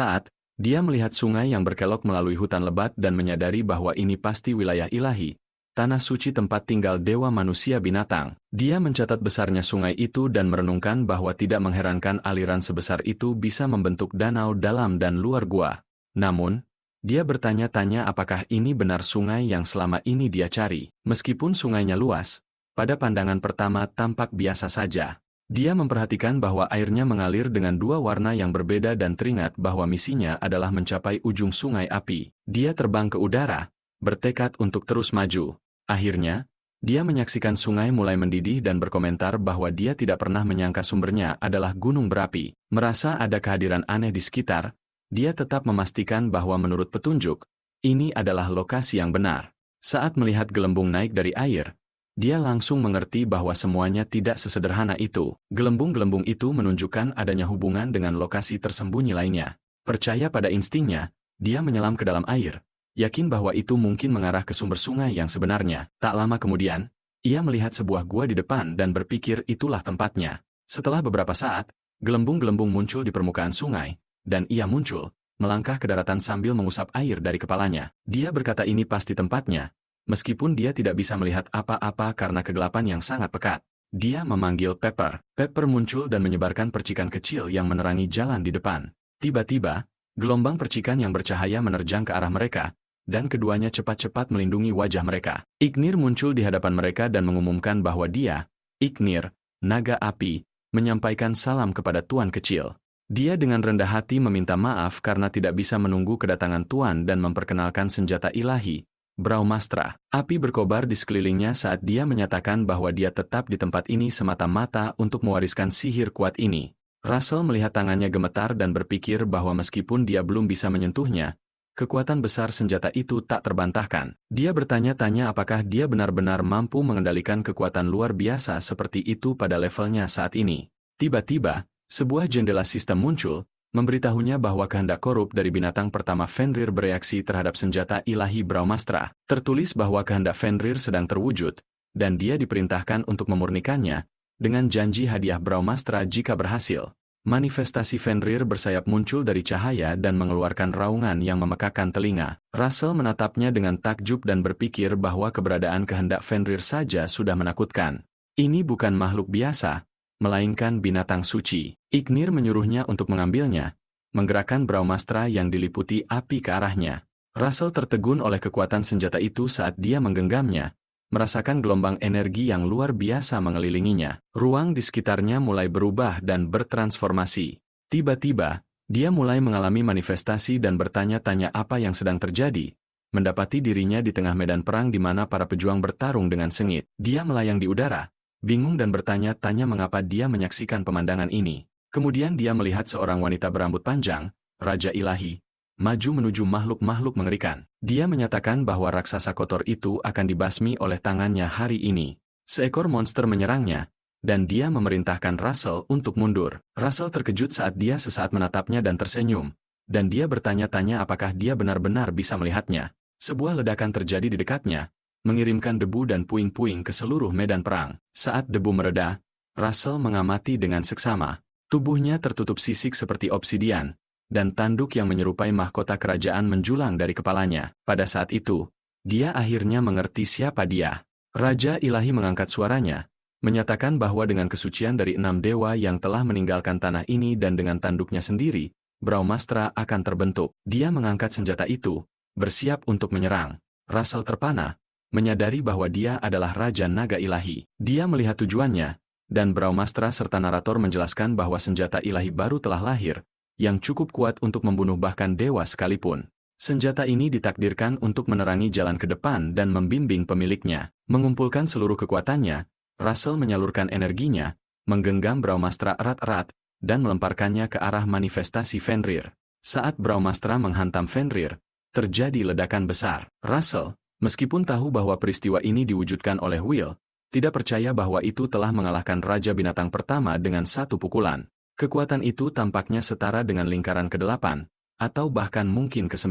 Saat dia melihat sungai yang berkelok melalui hutan lebat dan menyadari bahwa ini pasti wilayah ilahi, tanah suci tempat tinggal dewa manusia binatang. Dia mencatat besarnya sungai itu dan merenungkan bahwa tidak mengherankan aliran sebesar itu bisa membentuk danau dalam dan luar gua. Namun, dia bertanya-tanya apakah ini benar sungai yang selama ini dia cari. Meskipun sungainya luas, pada pandangan pertama tampak biasa saja. Dia memperhatikan bahwa airnya mengalir dengan dua warna yang berbeda dan teringat bahwa misinya adalah mencapai ujung sungai api. Dia terbang ke udara, bertekad untuk terus maju. Akhirnya, dia menyaksikan sungai mulai mendidih dan berkomentar bahwa dia tidak pernah menyangka sumbernya adalah gunung berapi. Merasa ada kehadiran aneh di sekitar, dia tetap memastikan bahwa menurut petunjuk, ini adalah lokasi yang benar. Saat melihat gelembung naik dari air, dia langsung mengerti bahwa semuanya tidak sesederhana itu. Gelembung-gelembung itu menunjukkan adanya hubungan dengan lokasi tersembunyi lainnya. Percaya pada instingnya, dia menyelam ke dalam air, yakin bahwa itu mungkin mengarah ke sumber sungai yang sebenarnya. Tak lama kemudian, ia melihat sebuah gua di depan dan berpikir itulah tempatnya. Setelah beberapa saat, gelembung-gelembung muncul di permukaan sungai, dan ia muncul, melangkah ke daratan sambil mengusap air dari kepalanya. Dia berkata ini pasti tempatnya, meskipun dia tidak bisa melihat apa-apa karena kegelapan yang sangat pekat. Dia memanggil Pepper. Pepper muncul dan menyebarkan percikan kecil yang menerangi jalan di depan. Tiba-tiba, gelombang percikan yang bercahaya menerjang ke arah mereka, dan keduanya cepat-cepat melindungi wajah mereka. Ignir muncul di hadapan mereka dan mengumumkan bahwa dia, Ignir, naga api, menyampaikan salam kepada Tuan Kecil. Dia dengan rendah hati meminta maaf karena tidak bisa menunggu kedatangan Tuan dan memperkenalkan senjata ilahi, Brahmastra. Api berkobar di sekelilingnya saat dia menyatakan bahwa dia tetap di tempat ini semata-mata untuk mewariskan sihir kuat ini. Russell melihat tangannya gemetar dan berpikir bahwa meskipun dia belum bisa menyentuhnya, kekuatan besar senjata itu tak terbantahkan. Dia bertanya-tanya apakah dia benar-benar mampu mengendalikan kekuatan luar biasa seperti itu pada levelnya saat ini. Tiba-tiba, sebuah jendela sistem muncul, memberitahunya bahwa kehendak korup dari binatang pertama Fenrir bereaksi terhadap senjata ilahi Brahmastra. Tertulis bahwa kehendak Fenrir sedang terwujud, dan dia diperintahkan untuk memurnikannya, dengan janji hadiah Brahmastra jika berhasil. Manifestasi Fenrir bersayap muncul dari cahaya dan mengeluarkan raungan yang memekakan telinga. Russell menatapnya dengan takjub dan berpikir bahwa keberadaan kehendak Fenrir saja sudah menakutkan. Ini bukan makhluk biasa, melainkan binatang suci. Ignir menyuruhnya untuk mengambilnya, menggerakkan Brahmastra yang diliputi api ke arahnya. Russell tertegun oleh kekuatan senjata itu saat dia menggenggamnya, merasakan gelombang energi yang luar biasa mengelilinginya. Ruang di sekitarnya mulai berubah dan bertransformasi. Tiba-tiba, dia mulai mengalami manifestasi dan bertanya-tanya apa yang sedang terjadi, mendapati dirinya di tengah medan perang di mana para pejuang bertarung dengan sengit. Dia melayang di udara, bingung dan bertanya-tanya mengapa dia menyaksikan pemandangan ini. Kemudian dia melihat seorang wanita berambut panjang, Raja Ilahi, maju menuju makhluk-makhluk mengerikan. Dia menyatakan bahwa raksasa kotor itu akan dibasmi oleh tangannya hari ini. Seekor monster menyerangnya, dan dia memerintahkan Russell untuk mundur. Russell terkejut saat dia sesaat menatapnya dan tersenyum, dan dia bertanya-tanya apakah dia benar-benar bisa melihatnya. Sebuah ledakan terjadi di dekatnya, mengirimkan debu dan puing-puing ke seluruh medan perang. Saat debu mereda, Russell mengamati dengan seksama. Tubuhnya tertutup sisik seperti obsidian, dan tanduk yang menyerupai mahkota kerajaan menjulang dari kepalanya. Pada saat itu, dia akhirnya mengerti siapa dia. Raja Ilahi mengangkat suaranya, menyatakan bahwa dengan kesucian dari 6 dewa yang telah meninggalkan tanah ini dan dengan tanduknya sendiri, Brahmastra akan terbentuk. Dia mengangkat senjata itu, bersiap untuk menyerang. Russell terpana, menyadari bahwa dia adalah Raja Naga Ilahi. Dia melihat tujuannya, dan Brahmastra serta narator menjelaskan bahwa senjata ilahi baru telah lahir, yang cukup kuat untuk membunuh bahkan dewa sekalipun. Senjata ini ditakdirkan untuk menerangi jalan ke depan dan membimbing pemiliknya. Mengumpulkan seluruh kekuatannya, Russell menyalurkan energinya, menggenggam Brahmastra erat-erat, dan melemparkannya ke arah manifestasi Fenrir. Saat Brahmastra menghantam Fenrir, terjadi ledakan besar. Russell, meskipun tahu bahwa peristiwa ini diwujudkan oleh Will, tidak percaya bahwa itu telah mengalahkan Raja Binatang pertama dengan satu pukulan. Kekuatan itu tampaknya setara dengan lingkaran ke-8, atau bahkan mungkin ke-9.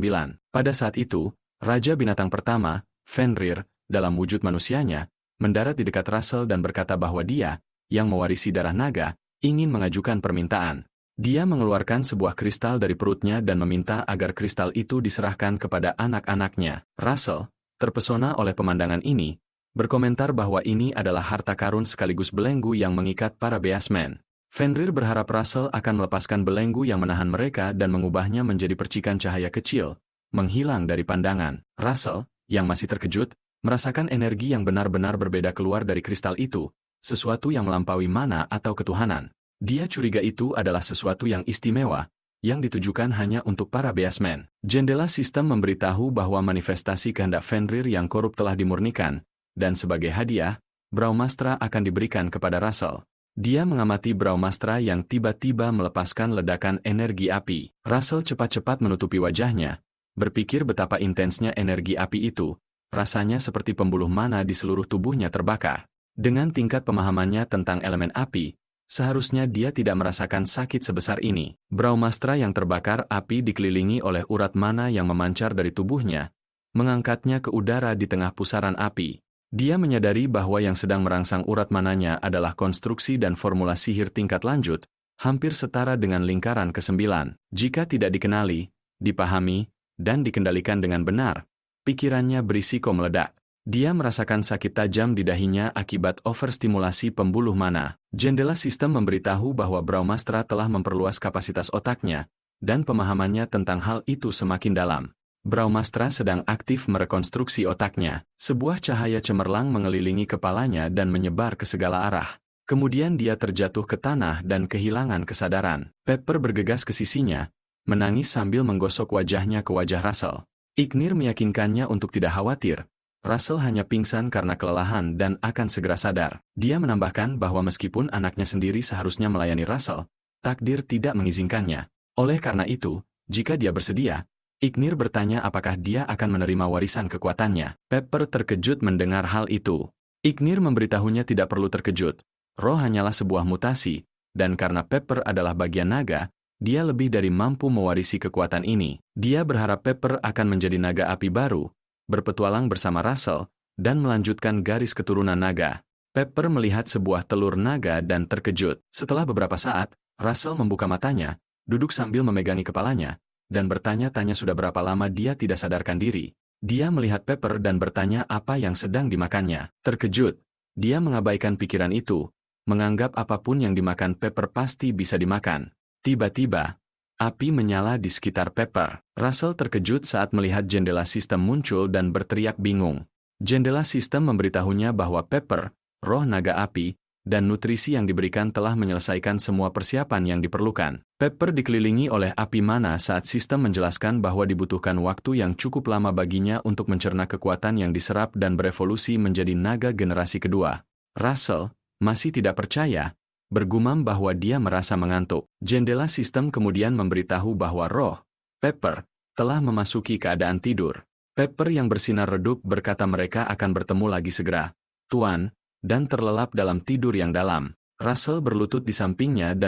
Pada saat itu, Raja Binatang pertama, Fenrir, dalam wujud manusianya, mendarat di dekat Russell dan berkata bahwa dia, yang mewarisi darah naga, ingin mengajukan permintaan. Dia mengeluarkan sebuah kristal dari perutnya dan meminta agar kristal itu diserahkan kepada anak-anaknya. Russell, terpesona oleh pemandangan ini, berkomentar bahwa ini adalah harta karun sekaligus belenggu yang mengikat para Beastmen. Fenrir berharap Russell akan melepaskan belenggu yang menahan mereka dan mengubahnya menjadi percikan cahaya kecil, menghilang dari pandangan. Russell, yang masih terkejut, merasakan energi yang benar-benar berbeda keluar dari kristal itu, sesuatu yang melampaui mana atau ketuhanan. Dia curiga itu adalah sesuatu yang istimewa, yang ditujukan hanya untuk para Beastmen. Jendela sistem memberitahu bahwa manifestasi kehendak Fenrir yang korup telah dimurnikan, dan sebagai hadiah, Brahmastra akan diberikan kepada Russell. Dia mengamati Brahmastra yang tiba-tiba melepaskan ledakan energi api. Russell cepat-cepat menutupi wajahnya, berpikir betapa intensnya energi api itu, rasanya seperti pembuluh mana di seluruh tubuhnya terbakar. Dengan tingkat pemahamannya tentang elemen api, seharusnya dia tidak merasakan sakit sebesar ini. Brahmastra yang terbakar api dikelilingi oleh urat mana yang memancar dari tubuhnya, mengangkatnya ke udara di tengah pusaran api. Dia menyadari bahwa yang sedang merangsang urat mananya adalah konstruksi dan formula sihir tingkat lanjut, hampir setara dengan lingkaran ke-9. Jika tidak dikenali, dipahami, dan dikendalikan dengan benar, pikirannya berisiko meledak. Dia merasakan sakit tajam di dahinya akibat overstimulasi pembuluh mana. Jendela sistem memberitahu bahwa Brahmastra telah memperluas kapasitas otaknya, dan pemahamannya tentang hal itu semakin dalam. Brahmastra sedang aktif merekonstruksi otaknya. Sebuah cahaya cemerlang mengelilingi kepalanya dan menyebar ke segala arah. Kemudian dia terjatuh ke tanah dan kehilangan kesadaran. Pepper bergegas ke sisinya, menangis sambil menggosok wajahnya ke wajah Russell. Ignir meyakinkannya untuk tidak khawatir. Russell hanya pingsan karena kelelahan dan akan segera sadar. Dia menambahkan bahwa meskipun anaknya sendiri seharusnya melayani Russell, takdir tidak mengizinkannya. Oleh karena itu, jika dia bersedia, Ignir bertanya apakah dia akan menerima warisan kekuatannya. Pepper terkejut mendengar hal itu. Ignir memberitahunya tidak perlu terkejut. Roh hanyalah sebuah mutasi, dan karena Pepper adalah bagian naga, dia lebih dari mampu mewarisi kekuatan ini. Dia berharap Pepper akan menjadi naga api baru, berpetualang bersama Russell, dan melanjutkan garis keturunan naga. Pepper melihat sebuah telur naga dan terkejut. Setelah beberapa saat, Russell membuka matanya, duduk sambil memegangi kepalanya, dan bertanya-tanya sudah berapa lama dia tidak sadarkan diri. Dia melihat Pepper dan bertanya apa yang sedang dimakannya. Terkejut, dia mengabaikan pikiran itu, menganggap apapun yang dimakan Pepper pasti bisa dimakan. Tiba-tiba, api menyala di sekitar Pepper. Russell terkejut saat melihat jendela sistem muncul dan berteriak bingung. Jendela sistem memberitahunya bahwa Pepper, roh naga api, dan nutrisi yang diberikan telah menyelesaikan semua persiapan yang diperlukan. Pepper dikelilingi oleh api mana saat sistem menjelaskan bahwa dibutuhkan waktu yang cukup lama baginya untuk mencerna kekuatan yang diserap dan berevolusi menjadi naga generasi kedua. Russell masih tidak percaya, bergumam bahwa dia merasa mengantuk. Jendela sistem kemudian memberitahu bahwa roh, Pepper, telah memasuki keadaan tidur. Pepper yang bersinar redup berkata mereka akan bertemu lagi segera, Tuan, dan terlelap dalam tidur yang dalam. Russell berlutut di sampingnya dan